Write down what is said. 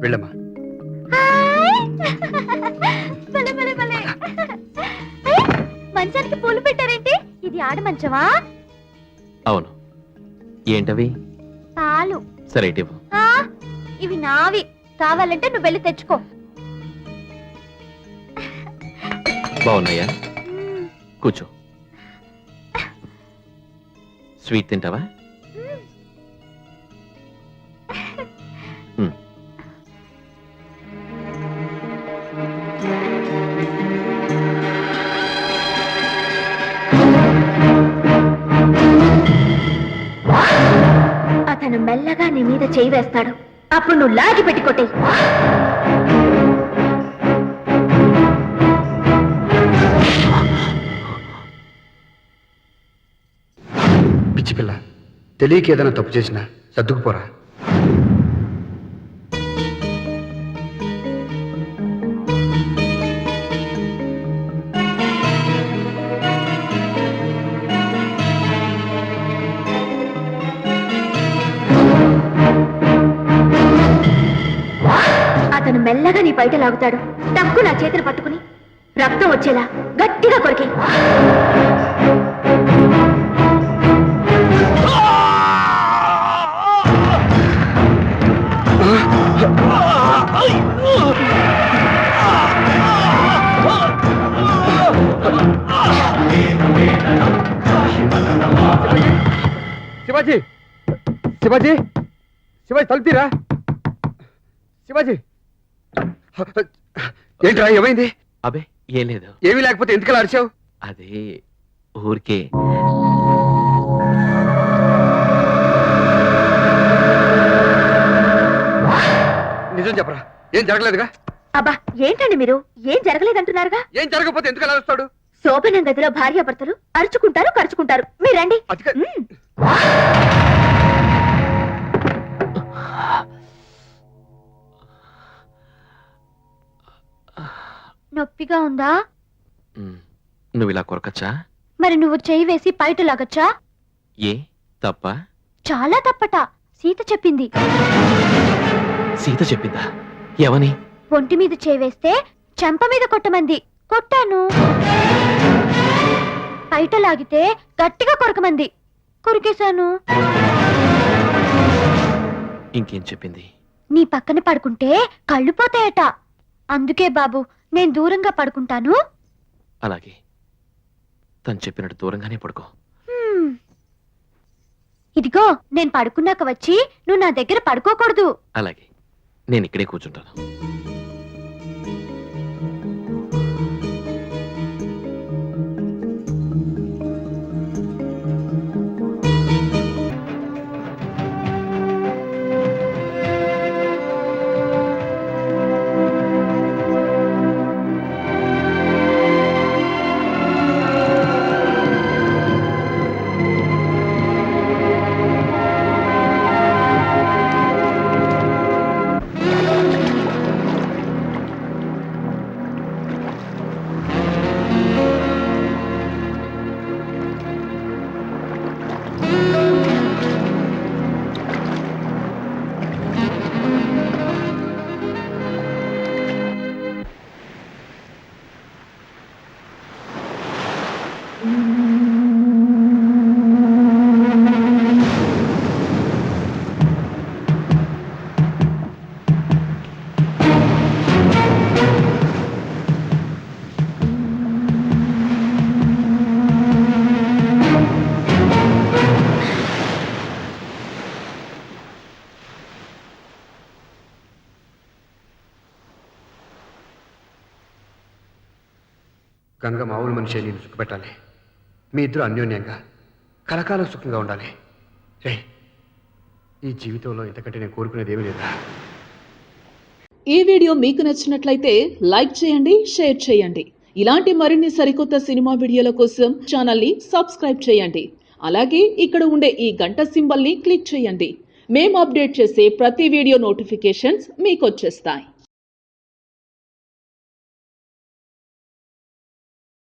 వెళ్ళమ్మా. మంచానికి పూలు పెట్టారేంటి? ఇది ఆడ మంచమా? అవును. ఏంటవి? పాలు. సరే ఇటు. ఇవి నావి, కావాలంటే నువ్వు వెళ్ళి తెచ్చుకో. బాగున్నాయా? కూర్చో. స్వీట్ తింటావా? అతను మెల్లగా నీ మీద చేయి వేస్తాడు, అప్పుడు నువ్వు లాగి పెట్టి కొట్టే. పిచ్చి పిల్ల, తెలియక ఏదైనా తప్పు చేసినా సర్దుకుపోరా. అతను మెల్లగా నీ బయట లాగుతాడు, టక్కు నా చేతిని పట్టుకుని రక్తం వచ్చేలా గట్టిగా కొరికి. శివాజీ, శివాజీ, శివాజీ తలుపుతీరా. శివాజీ, ఏంట్రా ఏమైంది? అబే ఏం లేదు. ఏమీ లేకపోతే ఎందుకలా అరిచావు? అదే ఊరికే. నిజం చెప్పరా, ఏం జరగలేదుగా? అబ్బా ఏంటండి మీరు, ఏం జరగలేదంటున్నారుగా? ఏం జరగకపోతే ఎందుకు అలా వస్తాడు? శోభనం గదిలో భార్యాభర్తలు అరుచుకుంటారు, ఖర్చుకుంటారు. మీరండి. నొప్పిగా ఉందా? నువ్వు ఇలా కొరకచ్చా? మరి నువ్వు చేయి వేసి బయట లాగచ్చా? ఏ తప్ప? చాలా తప్పట. సీత చెప్పింది. సీత చెప్పిందా? ఏమని? ఒంటి మీద చేయి వేస్తే చెంప మీద కొట్టమంది. కొట్టాను. బయట లాగితే గట్టిగా కొరకమంది. కొరికేశాను. ఇంకేం చెప్పింది? నీ పక్కన పడుకుంటే కళ్ళు పోతాయట. అందుకే బాబు నేను దూరంగా పడుకుంటాను. అలాగే, తను చెప్పినట్టు దూరంగానే పడుకో. ఇదిగో నేను పడుకున్నాక వచ్చి నువ్వు నా దగ్గర పడుకోకూడదు. అలాగే, నేను ఇక్కడే కూర్చుంటాను. గంగ మామూలు మనిషి నేను సుఖపెట్టాలి. మీ ఇద్దరు అన్యోన్యంగా కలకాలం సుఖంగా ఉండాలి. రే, ఈ జీవితంలో ఇంతకంటే నేను కోరుకునేది ఏమీ లేదా? ఈ వీడియో మీకు నచ్చినట్లయితే లైక్ చేయండి, షేర్ చేయండి. ఇలాంటి మరిన్ని సరికొత్త సినిమా వీడియోల కోసం ఛానల్ని సబ్స్క్రైబ్ చేయండి. అలాగే ఇక్కడ ఉండే ఈ గంట సింబల్ని క్లిక్ చేయండి. మేము అప్డేట్ చేసే ప్రతి వీడియో నోటిఫికేషన్స్ మీకు వచ్చేస్తాయి.